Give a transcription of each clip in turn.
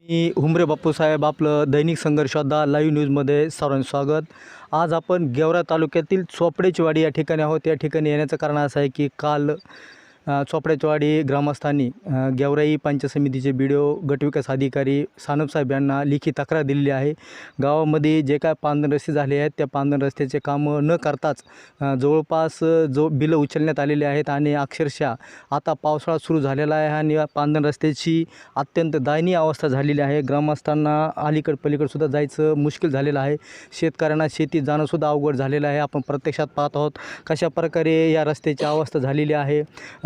मी हुमरे बापूसाहेब आपलं दैनिक संघर्षयोद्धा लाईव्ह न्यूजमध्ये सर्वांचं स्वागत. आज आपण गेवरा तालुक्यातील चोपडेचीवाडी या ठिकाणी आहोत. या ठिकाणी येण्याचं कारण असं आहे की काल चोपडेचीवाडी ग्रामस्थांनी गेवराई पंचायत समितीचे बी डी ओ गटविकास अधिकारी सानपसाहेब यांना लेखी तक्रार दिलेली आहे. गावामध्ये जे काय पांदण रस्ते झाले आहेत त्या पांदण रस्त्याचे कामं न करताच जवळपास बिलं उचलण्यात आलेली आहेत आणि अक्षरशः आता पावसाळा सुरू झालेला आहे आणि या पांदण रस्त्याची अत्यंत दयनीय अवस्था झालेली आहे. ग्रामस्थांना अलीकड पलीकडसुद्धा जायचं मुश्किल झालेलं आहे. शेतकऱ्यांना शेतीत जाणंसुद्धा अवघड झालेलं आहे. आपण प्रत्यक्षात पाहत आहोत कशा प्रकारे या रस्त्याची अवस्था झालेली आहे.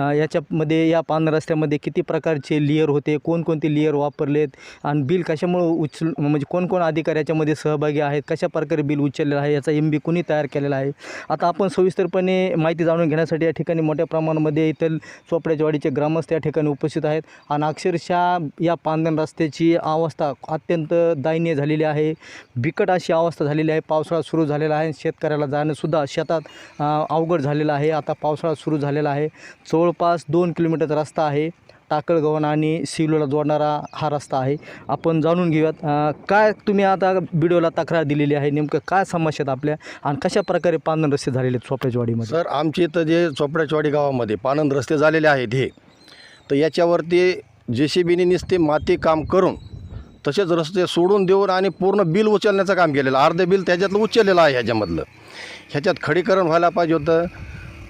याच्यामध्ये या पांदण रस्त्यामध्ये किती प्रकारचे लेयर होते, कोणकोणते लेयर वापरलेत आणि बिल कशामुळे म्हणजे कोण अधिकारी याच्यामध्ये सहभागी आहेत, कशा प्रकारे बिल उचललेलं आहे, याचा MB कुणी तयार केलेला आहे. आता आपण सविस्तरपणे माहिती जाणून घेण्यासाठी या ठिकाणी मोठ्या प्रमाणामध्ये इथं चोपडेचीवाडीचे ग्रामस्थ या ठिकाणी उपस्थित आहेत आणि अक्षरशः या पांदण रस्त्याची अवस्था अत्यंत दयनीय झालेली आहे. बिकट अशी अवस्था झालेली आहे. पावसाळा सुरू झालेला आहे. शेतकऱ्याला जाणंसुद्धा शेतात अवघड झालेलं आहे. आता पावसाळा सुरू झालेला आहे. जवळपास 2 किलोमीटरचा रस्ता आहे. टाकळगव्हाण आणि सिवलोला जोडणारा हा रस्ता आहे. आपण जाणून घेऊयात काय तुम्ही आता व्हिडिओला तक्रार दिलेली आहे, नेमकं काय समस्या आहेत आपल्या आणि कशा प्रकारे पांदण रस्ते झालेले आहेत चोपडेचीवाडीमध्ये? सर, आमच्या इथं जे चोपडेचीवाडी गावामध्ये पांदण रस्ते झालेले आहेत हे, तर याच्यावरती JCBने नुसते माती काम करून तसेच रस्ते सोडून देऊन आणि पूर्ण बिल उचलण्याचं काम केलेलं. अर्धे बिल त्याच्यातलं उचललेलं आहे. ह्याच्यात खडीकरण व्हायला पाहिजे होतं.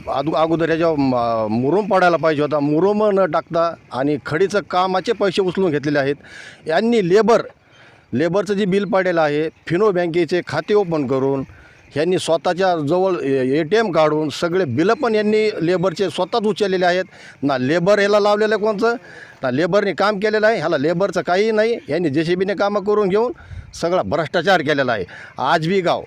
अगोदर ह्याच्यावर मुरुम पडायला पाहिजे होता. मुरुम न टाकता आणि खडीचं कामाचे पैसे उचलून घेतलेले आहेत. यांनी लेबरचं जे बिल पडलेलं आहे, फिनो बँकेचे खाते ओपन करून ह्यांनी स्वतःच्या जवळ ATM काढून सगळे बिलं पण यांनी लेबरचे स्वतःच उचललेले आहेत. ना लेबर ह्याला लावलेलं आहे कोणचं, ना लेबरने काम केलेलं आहे. ह्याला लेबरचं काहीही नाही. यांनी JCBने कामं करून घेऊन सगळा भ्रष्टाचार केलेला आहे. आज बी गाव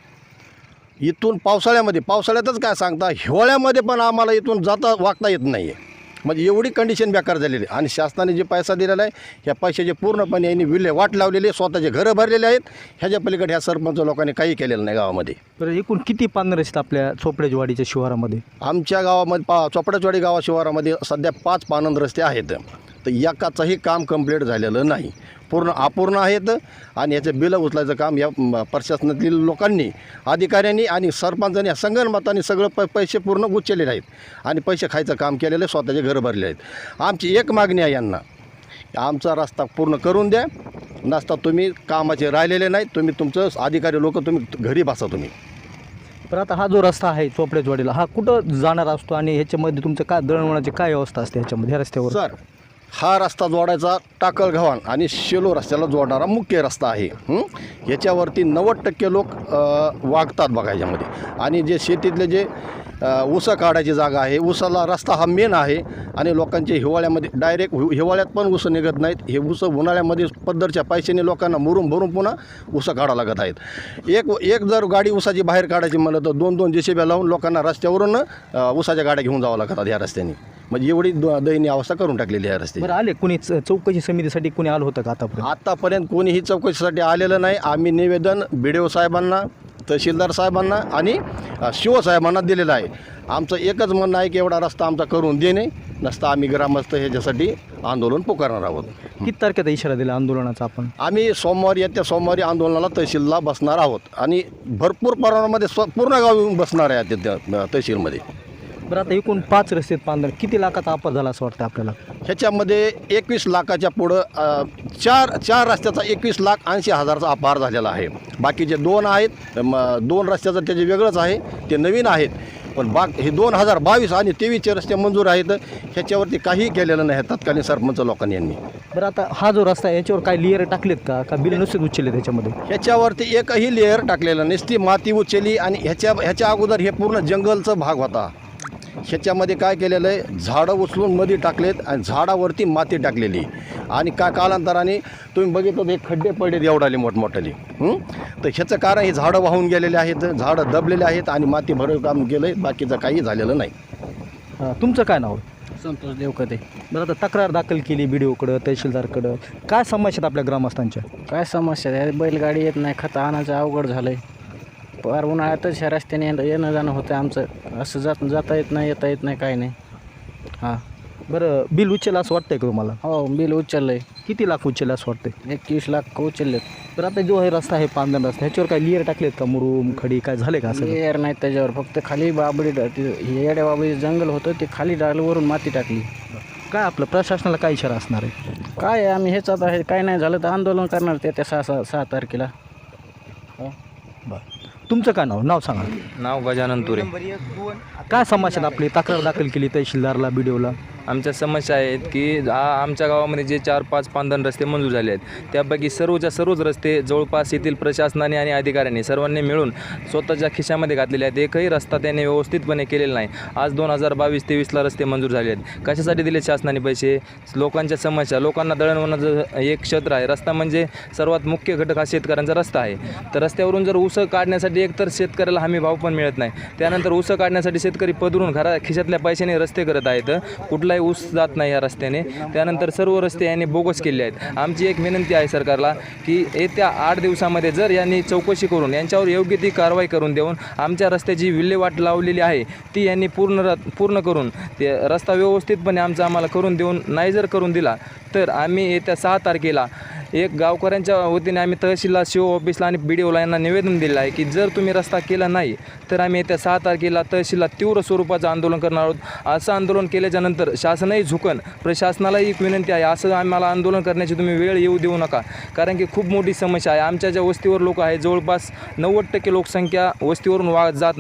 इथून पावसाळ्यातच काय सांगता, हिवाळ्यामध्ये पण आम्हाला इथून वागता येत नाही आहे. म्हणजे एवढी कंडिशन बेकार झालेली आहे. आणि शासनाने जे पैसा दिलेला आहे ह्या पैशाचे पूर्णपणे यांनी विल्हेवाट लावलेली, स्वतःचे घरं भरलेले आहेत. ह्याच्या पलीकडे ह्या सरपंच लोकांनी काही केलेलं नाही गावामध्ये. तर एकूण किती पांदण रस्ते आपल्या चोपडेचीवाडीच्या शिवारामध्ये? आमच्या गावामध्ये चोपडेचीवाडी गावा शिवारामध्ये सध्या 5 पांदण रस्ते आहेत. तर एकाचंही काम कंप्लीट झालेलं नाही, पूर्ण अपूर्ण आहेत. आणि याचं बिलं उचलायचं काम या प्रशासनातील लोकांनी, अधिकाऱ्यांनी आणि सरपंचांनी संगनमताने सगळं पैसे पूर्ण उचललेले आहेत आणि पैसे खायचं काम केलेलं आहे. स्वतःचे घरं भरले आहेत. आमची एक मागणी आहे यांना, आमचा रस्ता पूर्ण करून द्या. नसता तुम्ही कामाचे राहिलेले नाही, तुम्ही तुमचं अधिकारी लोक तुम्ही घरी बसा तुम्ही. पण आता हा जो रस्ता आहे चोपडेचीवाडीला, हा कुठं जाणार असतो आणि ह्याच्यामध्ये तुमचं काय दळणवळणाची काय व्यवस्था असते ह्याच्यामध्ये, ह्या रस्त्यावर? सर, हा रस्ता जोडायचा टाकळगव्हाण आणि शेलो रस्त्याला जोडणारा मुख्य रस्ता आहे. याच्यावरती 90% लोक वागतात बघा याच्यामध्ये. आणि जे शेतीतले जे ऊसं काढायची जागा आहे, ऊसाला रस्ता हा मेन आहे. आणि लोकांचे हिवाळ्यामध्ये डायरेक्ट हिवाळ्यात पण ऊसं निघत नाहीत. हे ऊसं उन्हाळ्यामध्ये पद्धरच्या पैशाने लोकांना मुरून भरून पुन्हा ऊसं काढावं लागत आहेत. एक जर गाडी ऊसाची बाहेर काढायची म्हणलं तर 2-2 JCB लावून लोकांना रस्त्यावरून ऊसाच्या गाड्या घेऊन जावं लागतात या रस्त्याने. म्हणजे एवढी दयनीय अवस्था करून टाकलेली आहे रस्ते. बरं, आले कोणी चौकशी समितीसाठी कोणी आलं होतं का आतापर्यंत कोणीही चौकशीसाठी आलेलं नाही. आम्ही निवेदन BDO साहेबांना, तहसीलदार साहेबांना आणि शिवसाहेबांना दिलेलं आहे. आमचं एकच म्हणणं आहे की एवढा रस्ता आमचा करून देणे, नसता आम्ही ग्रामस्थ ह्याच्यासाठी आंदोलन पुकारणार आहोत. किती तारखेचा इशारा दिला आंदोलनाचा आपण? आम्ही येत्या सोमवारी आंदोलनाला तहसीलला बसणार आहोत आणि भरपूर प्रमाणामध्ये पूर्ण गाव येऊन बसणार आहे त्या तहसीलमध्ये. बरं, आता एकूण 5 रस्ते पांदण, किती लाखाचा अपार झाला असं वाटतं आपल्याला? ह्याच्यामध्ये 21 लाखाच्या पुढं चार रस्त्याचा 21,80,000चा अपार झालेला आहे. बाकीचे 2 आहेत, 2 रस्त्याचं त्याचे वेगळंच आहे, ते नवीन आहेत. पण हे 2022 आणि 23चे रस्ते मंजूर आहेत. ह्याच्यावरती काहीही केलेलं नाही तत्कालीन सरपंच लोकांनी यांनी. बरं, आता हा जो रस्ता आहे याच्यावर काही लेअर टाकलेत का बिल नुसतेच उचलले त्याच्यामध्ये? ह्याच्यावरती एकही लेअर टाकलेलं नाही, ती माती उचलली. आणि ह्याच्या अगोदर हे पूर्ण जंगलचा भाग होता. ह्याच्यामध्ये काय केलेलं आहे, झाडं उचलून मध्ये टाकलेत आणि झाडावरती माती टाकलेली. आणि कालांतराने तुम्ही बघितलं हे खड्डे पडलेत एवढाले मोठमोठाले. तर ह्याचं कारण हे झाडं वाहून गेलेले आहेत, झाडं दबलेले आहेत आणि माती भरून काम केलं आहे. बाकीचं काही झालेलं नाही. तुमचं काय नाव? संतोष देवकते. बरं, आता तक्रार दाखल केली BDOकडं, तहसीलदारकडं, काय समस्या आहेत आपल्या ग्रामस्थांच्या? काय समस्या आहे, बैलगाडी येत नाही, खतं आणायचं अवघड झालं आहे. फार उन्हाळ्यातच ह्या रस्त्याने येणं जाणं होतं आमचं. असं जाता येत नाही, येता येत नाही, काय नाही. हां, बरं, बिल उचललं असं वाटतंय का तुम्हाला? हो, बिल उचललं आहे. किती लाख उचललं असं वाटतंय? 21 लाख उचललेत. तर आता जो हे रस्ता आहे पांदन रस्ता, ह्याच्यावर काय लेअर टाकलेत का, मुरुम खडी काय झाले का असं? लेअर नाही त्याच्यावर, फक्त खाली बाबडी येड्या बाबडी जंगल होतं ते खाली डाल वरून माती टाकली. काय आपलं प्रशासनाला काय इशारा असणार आहे? काय आहे, आम्ही हेच आता हे काय नाही झालं तर आंदोलन करणार त्या 6 तारखेला. बरं, तुमचं काय नाव सांगा. नाव गजानन तुरे. काय समस्या आपली तक्रार दाखल केली तहसीलदारला, BDOला? आमच्या समस्या आहेत की आमच्या गावामध्ये जे 4-5 पांदन रस्ते मंजूर झाले आहेत त्यापैकी सर्वच रस्ते जवळपास येथील प्रशासनाने आणि अधिकाऱ्यांनी सर्वांनी मिळून स्वतःच्या खिशामध्ये घातलेले आहेत. एकही रस्ता त्यांनी व्यवस्थितपणे केलेला नाही. आज 2022-23ला रस्ते मंजूर झाले आहेत. कशासाठी दिले शासनाने पैसे? लोकांच्या समस्या, लोकांना दळणवळणाचं एक क्षेत्र आहे. रस्ता म्हणजे सर्वात मुख्य घटक हा शेतकऱ्यांचा रस्ता आहे. तर रस्त्यावरून जर ऊस काढण्यासाठी एकतर शेतकऱ्याला हमी भाव पण मिळत नाही, त्यानंतर ऊस काढण्यासाठी शेतकरी पदरून खिशातल्या पैशाने रस्ते करत आहेत. कुठलाही ऊस जात नाही या रस्त्याने. त्यानंतर सर्व रस्ते यांनी बोगस केले आहेत. आमची एक विनंती आहे सरकारला की येत्या 8 दिवसामध्ये जर यांनी चौकशी करून यांच्यावर योग्य ती कारवाई करून देऊन आमच्या रस्त्याची विल्हेवाट लावलेली आहे ती यांनी पूर्ण करून ते रस्ता व्यवस्थितपणे आम्हाला करून देऊन, नाही जर करून दिला तर आम्ही येत्या 6 तारखेला एक गावकऱ्यांच्या वतीने आम्ही तहसीलला, CO ऑफिसला आणि BDOला यांना निवेदन दिलं आहे की जर तुम्ही रस्ता केला नाही तर आम्ही येत्या 6 तारखेला तहसीलला तीव्र स्वरूपाचं आंदोलन करणार आहोत. असं आंदोलन केल्याच्यानंतर शासनही झुकन. प्रशासनालाही एक विनंती आहे, असं आम्हाला आंदोलन करण्याची तुम्ही वेळ येऊ देऊ नका, कारण की खूप मोठी समस्या आहे. आमच्या ज्या वस्तीवर लोक आहेत, जवळपास 90% लोकसंख्या वस्तीवरून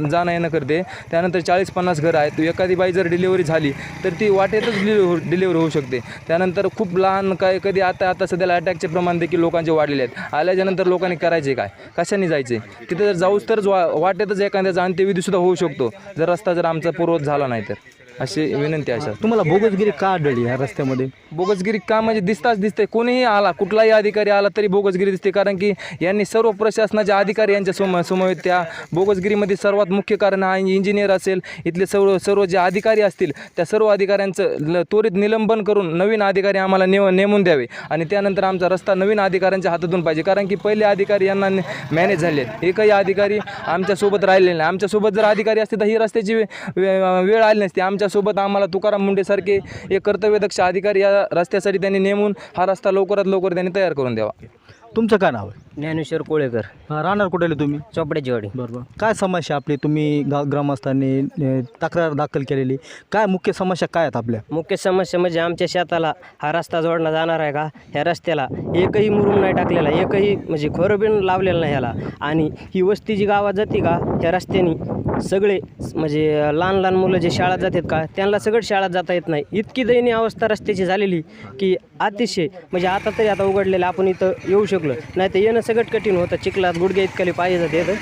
जाणं येणं करते. त्यानंतर 40-50 घरं आहेत. एखादी बाई जर डिलिव्हरी झाली तर ती वाटेतच डिलिव्हरी होऊ शकते. त्यानंतर खूप लहान कधी आता सध्याला अटॅकचे प्रमाण देखील लोकांचे वाढलेले आहेत. आल्याच्यानंतर लोकांनी करायचे काय, कशाने जायचे? तिथे जर जाऊच तरच वाटेतच एखाद्याचा अंत्यविधीसुद्धा होऊ शकतो जर रस्ता आमचा पूर्वत झाला नाही तर. अशी विनंती आहे सर. तुम्हाला बोगसगिरी का आढळली ह्या रस्त्यामध्ये? बोगसगिरी का म्हणजे दिसते, कोणीही आला, कुठलाही अधिकारी आला तरी बोगसगिरी दिसते, कारण की यांनी सर्व प्रशासनाचे अधिकारी यांच्या समवेत त्या बोगसगिरीमध्ये सर्वात मुख्य कारण हा इंजिनियर असेल, इथले सर्व जे अधिकारी असतील त्या सर्व अधिकाऱ्यांचं त्वरित निलंबन करून नवीन अधिकारी आम्हाला नेमून द्यावे आणि त्यानंतर आमचा रस्ता नवीन अधिकाऱ्यांच्या हातातून पाहिजे, कारण की पहिले अधिकारी यांना मॅनेज झाले आहेत. एकही अधिकारी आमच्यासोबत राहिलेले नाही. आमच्यासोबत जर अधिकारी असते तर ही रस्त्याची वेळ आली नसती. आमच्यासोबत आम्हाला तुकाराम मुंडेसारखे एक कर्तव्यदक्ष अधिकारी या रस्त्यासाठी त्यांनी नेमून हा रस्ता लवकरात लवकर त्यांनी तयार करून द्यावा. तुमचं काय नाव आहे? ज्ञानेश्वर कोळेकर, राहणार कुठे तुम्ही? चोपड्याची वाडी. बरोबर, काय समस्या आपली? तुम्ही ग्रामस्थांनी तक्रार दाखल केलेली, काय मुख्य समस्या काय आहेत आपल्या? मुख्य समस्या म्हणजे आमच्या शेताला हा रस्ता जोडला जाणार आहे का, ह्या रस्त्याला एकही मुरुम नाही टाकलेला, एकही म्हणजे खोरबिन लावलेलं नाही ह्याला. आणि ही वस्ती जी गावात जाते का ह्या रस्त्याने सगळे म्हणजे लहान मुलं जे शाळेत जातात का त्यांना सगळं शाळेत जाता येत नाही. इतकी दयनीय अवस्था रस्त्याची झालेली की अतिशय म्हणजे आता उघडलेलं आपण इथं येऊ शकलो, नाही तर येणं सगळं कठीण होतं. चिखलात गुडघे इतकाली पाहिजे जाते.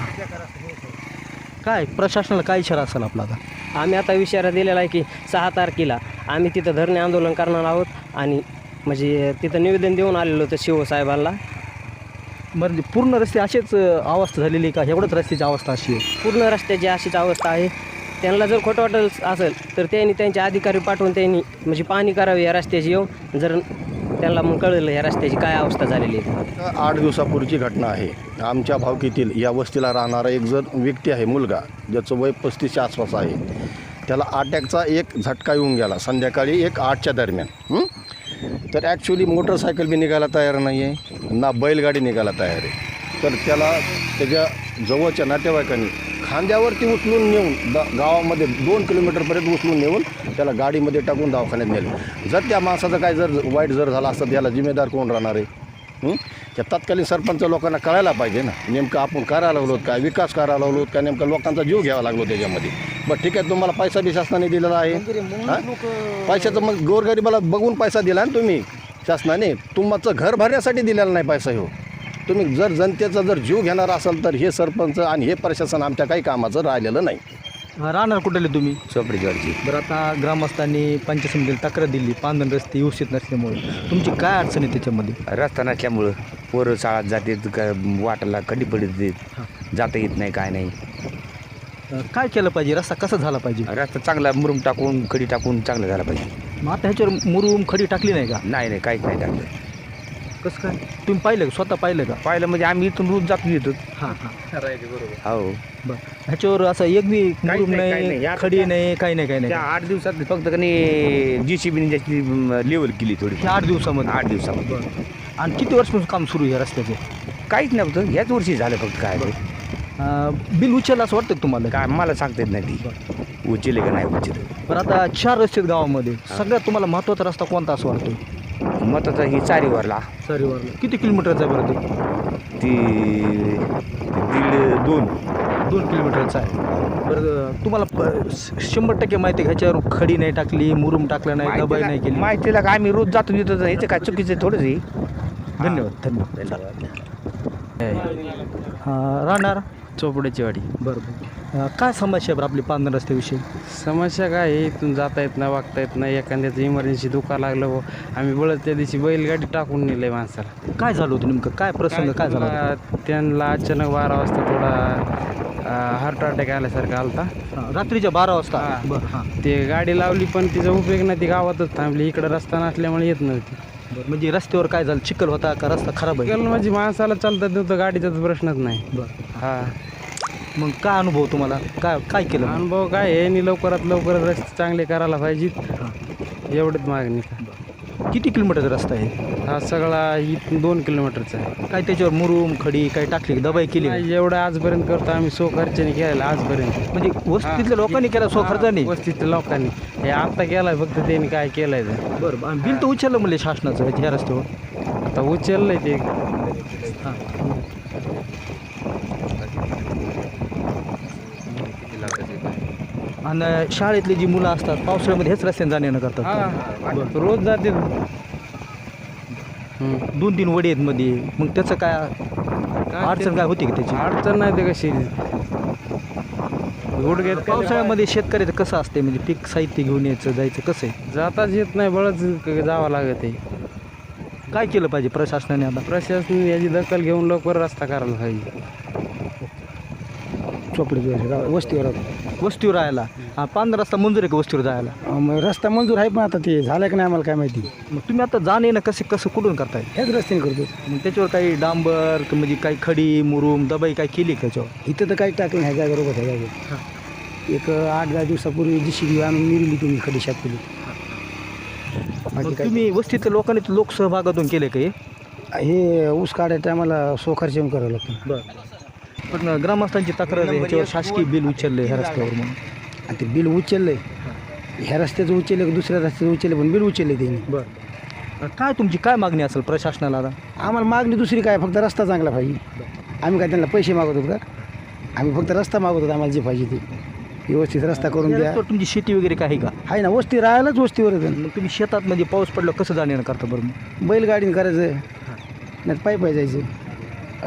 काय प्रशासनाला काय इशारा असेल आपला आता? आम्ही आता इशारा दिलेला आहे की 6 तारखेला आम्ही तिथं धरणे आंदोलन करणार आहोत आणि म्हणजे तिथं निवेदन देऊन आलेलो होतं CO साहेबांना. म्हणजे पूर्ण रस्ते अशीच अवस्था झालेली का, एवढंच रस्त्याची अवस्था अशी आहे? पूर्ण रस्त्याची अशीच अवस्था आहे. त्यांना जर खोटं वाटत असेल तर त्यांनी त्यांचे अधिकारी पाठवून त्यांनी म्हणजे पाहणी करावी या रस्त्याची येऊन, जर त्यांना मग कळलं या रस्त्याची काय अवस्था झालेली आहे. 8 दिवसापूर्वीची घटना आहे. आमच्या भावकीतील या वस्तीला राहणारा एक जण व्यक्ती आहे, मुलगा, ज्याचं वय 35च्या आसपास आहे. त्याला अटॅकचा एक झटका येऊन गेला संध्याकाळी 8च्या दरम्यान. तर ॲक्च्युली मोटरसायकल बी निघायला तयार नाही आहे, ना बैलगाडी निघायला तयार आहे. तर त्याला त्याच्या जवळच्या नातेवाईकांनी खांद्यावरती उचलून नेऊन गावामध्ये 2 किलोमीटरपर्यंत उचलून नेऊन त्याला गाडीमध्ये टाकून दवाखान्यात नेले. जर त्या माणसाचं काय जर वाईट जर झालं असतं त्याला जिम्मेदार कोण राहणार आहे? त्या तत्कालीन सरपंच लोकांना कळायला पाहिजे ना, नेमकं आपण करायला लागलो काय, विकास करायला लागलो का, नेमका लोकांचा जीव घ्यावा लागलो त्याच्यामध्ये. बरं ठीक आहे, तुम्हाला पैसा बी शासनाने दिलेला आहे. पैशाचं मग गोरगरिबाला बघून पैसा दिला ना तुम्ही शासनाने, तुमचं घर भरण्यासाठी दिलेला नाही पैसा. हो, तुम्ही जर जनतेचा जर जीव घेणार असाल तर हे सरपंच आणि हे प्रशासन आमच्या काही कामाचं राहिलेलं नाही. राहणार कुठले तुम्ही? चोपडेची. बरं, आता ग्रामस्थांनी पंचायत समितीला तक्रार दिली पांदन रस्ते व्यवस्थित नसल्यामुळे, तुमची काय अडचण आहे त्याच्यामध्ये? रस्ता नसल्यामुळं पोरं शाळेत जाते, वाटाला कधी पडत जाता येत नाही, काय नाही. काय केलं पाहिजे? रस्ता कसा झाला पाहिजे? रस्ता चांगला मुरुम टाकून खडी टाकून चांगला झाला पाहिजे. मग आता ह्याच्यावर मुरुम खडी टाकली नाही का? नाही काहीच नाही टाकलं. कसं काय तुम्ही पाहिलं का स्वतः पाहिलं का? पाहिलं म्हणजे आम्ही इथून रोज जातो येतो. हां हां हो बरं ह्याच्यावर असं एक बी मुरुम नाही, काही नाही नाही. खडी नाही काही नाही काही नाही त्या 8 दिवसात फक्त का नाही JCBने त्याची लेवल केली थोडी. हे 8 दिवसामध्ये 8 दिवसामध्ये आणि किती वर्षापासून काम सुरू आहे या रस्त्याचे? काहीच नव्हतं, ह्याच वर्षी झालं फक्त. काय ते बिल उचललं असं वाटतं का तुम्हाला? काय मला सांगता येत नाही ती उचले का नाही उचले. बरं आता 4 रस्ते आहेत गावामध्ये, सगळ्यात तुम्हाला महत्त्वाचा रस्ता कोणता असं वाटतो? मताचा ही चारीवरला चारीवरला किती किलोमीटरचा आहे बरं ते? ती 2 किलोमीटरचा आहे. बरं तुम्हाला 100% माहिती आहे ह्याच्यावर खडी नाही टाकली, मुरुम टाकलं नाही, दबाई नाही केली? माहितीला का आम्ही रोज जातो तिथं, याचं काय चुकीचं आहे थोडंच आहे. धन्यवाद. राहणार चोपड्याची वाडी. बरं काय समस्या आहे बरं आपली पांढर रस्त्याविषयी? समस्या काय आहे, इथून जाता येत नाही, वागता येत नाही. एखाद्याचं इमर्जन्सी दुखा लागलं हो, आम्ही बळत त्या दिवशी बैलगाडी टाकून नेलं माणसाला. काय झालं होतं नेमकं? काय प्रसंग काय झाला होता? त्यांना अचानक 12 वाजता थोडा हार्ट अटॅक आल्यासारखा आलता. रात्रीच्या 12 वाजता? हां. बरं हां. ते गाडी लावली पण तिचा उपयोग नाही, ती गावातच थांबली. इकडं रस्ता नसल्यामुळे येत नव्हती. बरं म्हणजे रस्त्यावर काय झालं? चिखल होता का रस्ता खराब आहे? म्हणजे माणसाला चालतात नव्हतं, गाडीचा तर प्रश्नच नाही. बरं हा मग काय अनुभव तुम्हाला? काय केलं मग? अनुभव काय आहे, आणि लवकरात लवकर रस्ते चांगले करायला पाहिजेत, एवढंच मागणी. किती किलोमीटरचा रस्ता आहे हा सगळा इथून 2 किलोमीटरचा आहे. काय त्याच्यावर मुरुम खडी काय टाकली, दबाई केली? नाही, एवढं आजपर्यंत करतो आम्ही खर्चाने केलेला आजपर्यंत. म्हणजे वस्तीतल्या लोकांनी केला खर्चाने? वस्तीतल्या लोकांनी हे आता केलाय, फक्त त्यांनी काय केलंय ते. बरं आणि बिल तर उचललं म्हणजे शासनाचं ह्या रस्त्यावर? आता उचललंय ते. हां आणि शाळेतली जी मुलं असतात पावसाळ्यामध्ये हेच रस्त्याने जाणं येणं करतात? हा रोज जाते. 2-3 वडी आहेत मध्ये, मग त्याचं काय अडचण काय होती का त्याची? अडचण नाही ते कशी गुडघ्यात पावसाळ्यामध्ये शेतकऱ्याचं कसं असते म्हणजे पीक साहित्य घेऊन यायचं जायचं कसं आहे? जाताच येत नाही, बळच जावं लागत आहे. काय केलं पाहिजे प्रशासनाने आता? प्रशासन याची दखल घेऊन लवकर रस्ता करायला पाहिजे. वस्तीवर राहायला 5 रस्ता मंजूर आहे का वस्तीवर जायला? रस्ता मंजूर आहे, पण आता ते झालं की नाही आम्हाला काय माहिती. मग तुम्ही आता जाणं येणं कसं कुठून करताय? हेच रस्त्याने करतो. मग त्याच्यावर काही डांबर म्हणजे काही खडी मुरुम दबाई काय केली का त्याच्यावर? इथं तर काही टाकलं नाही, जागेवर उभं आहे जागेवर. एक 8-10 दिवसापूर्वी JCB आणून मिरली तुम्ही खडी केली. मग तुम्ही वस्तीतल्या लोकांनी लोकसहभागातून केले का हे ऊस काढायच्या टायमाला सोखर्चन करावं लागतं. बरं पण ग्रामस्थांची तक्रार आहे ह्याच्यावर शासकीय बिल उचललं ह्या रस्त्यावर म्हणून. आणि ते बिल उचललं आहे, ह्या रस्त्याचं उचललं की दुसऱ्या रस्त्याचं उचललं, पण बिल उचललं त्यांनी. बरं काय तुमची काय मागणी असेल प्रशासनाला आता? आम्हाला मागणी दुसरी काय, फक्त रस्ता चांगला पाहिजे. आम्ही काय त्यांना पैसे मागत होतो का? आम्ही फक्त रस्ता मागत होतो, आम्हाला जे पाहिजे ते व्यवस्थित रस्ता करून द्या. रस्त्यावर तुमची शेती वगैरे काही का? आहे ना, वस्ती राहायलाच वस्तीवर आहे. मग तुम्ही शेतात म्हणजे पाऊस पडला कसं जाणं येणं करता बरं? मग बैलगाडीने करायचं नाही, पायी जायचं.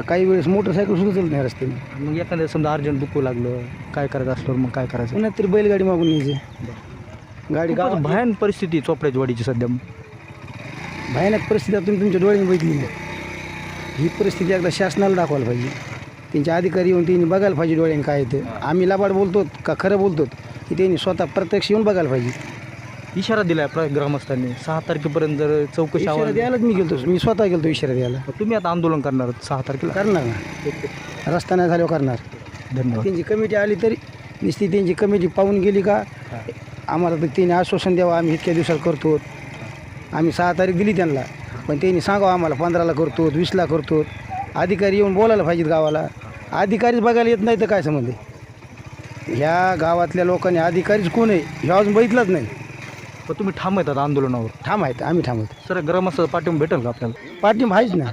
काही वेळेस मोटरसायकल सुद्धा चालत नाही रस्त्याने. मग एखाद्या समजा अर्जंट दुखू लागलं काय करायचं असल्यावर मग काय करायचं? पुन्हा तरी बैलगाडी मागून न्यायची. गाडी खूपच भयान परिस्थिती आहे चोपड्याची वाडीची सध्या. भयानक परिस्थिती तुम्ही तुमच्या डोळ्याने बघितली. ही परिस्थिती एकदा शासनाला दाखवायला पाहिजे. त्यांचे अधिकारी येऊन त्यांनी बघायला पाहिजे डोळ्याने काय येतं. आम्ही लाबाड बोलतो का खरं बोलतो की त्यांनी स्वतः प्रत्यक्ष येऊन बघायला पाहिजे. इशारा दिला आहे ग्रामस्थांनी 6 तारखेपर्यंत जर चौकशी इशारा द्यायलाच मी गेलो, मी स्वतः गेलो इशारा द्यायला. तुम्ही आता आंदोलन करणार 6 तारखेला? करणार ना, रस्ता नाही झाल्यावर करणार. धन्यवाद. त्यांची कमिटी आली तरी नुसती त्यांची कमिटी पाहून गेली का आम्हाला तर त्यांनी आश्वासन द्यावं, आम्ही इतक्या दिवसात करतो. आम्ही 6 तारीख दिली त्यांना, पण त्यांनी सांगावं आम्हाला 15ला करतो, 20ला करतो. अधिकारी येऊन बोलायला पाहिजेत गावाला. अधिकारीच बघायला येत नाही तर काय संबंध आहे? ह्या गावातल्या लोकांनी अधिकारीच कोण आहे ह्या अजून बघितलंच नाही. पण तुम्ही ठाम आहेत आता आंदोलनावर? ठाम आहेत, आम्ही ठाम आहोत. सर ग्रामस्थ पाठिंबा भेटेल का आपल्याला? पाठिंबा आहेच ना,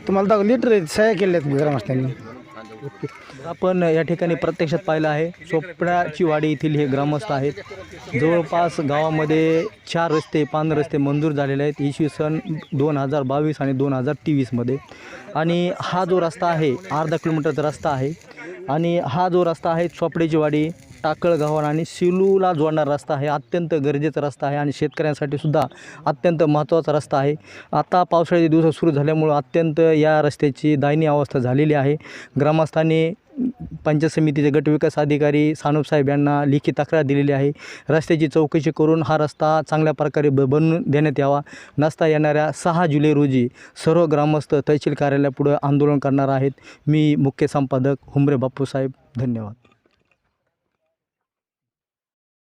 तुम्हाला दाखव लेटर आहेत, सह्या केल्या आहेत ग्रामस्थांनी. आपण या ठिकाणी प्रत्यक्षात पाहिलं आहे चोपड्याची वाडी येथील हे ग्रामस्थ आहेत. जवळपास गावामध्ये 4 रस्ते 5 रस्ते मंजूर झालेले आहेत इसवी सन 2022 आणि 2023मध्ये. आणि हा जो रस्ता आहे अर्धा किलोमीटरचा रस्ता आहे. आणि हा जो रस्ता आहे चोपड्याची वाडी टाकळगाव आणि सिलूला जोडणारा रस्ता आहे. अत्यंत गरजेचा रस्ता आहे आणि शेतकऱ्यांसाठी सुद्धा अत्यंत महत्त्वाचा रस्ता आहे. आता पावसाळ्याचे दिवस सुरू झाल्यामुळं अत्यंत या रस्त्याची दयनीय अवस्था झालेली आहे. ग्रामस्थांनी पंचायत समितीचे गटविकास अधिकारी सानप साहेब यांना लेखी तक्रार दिलेली आहे. रस्त्याची चौकशी करून हा रस्ता चांगल्या प्रकारे बनवून देण्यात यावा. नसता येणाऱ्या 6 जुलै रोजी सर्व ग्रामस्थ तहसील कार्यालयापुढे आंदोलन करणार आहेत. मी मुख्य संपादक हुंबरे बापूसाहेब. धन्यवाद.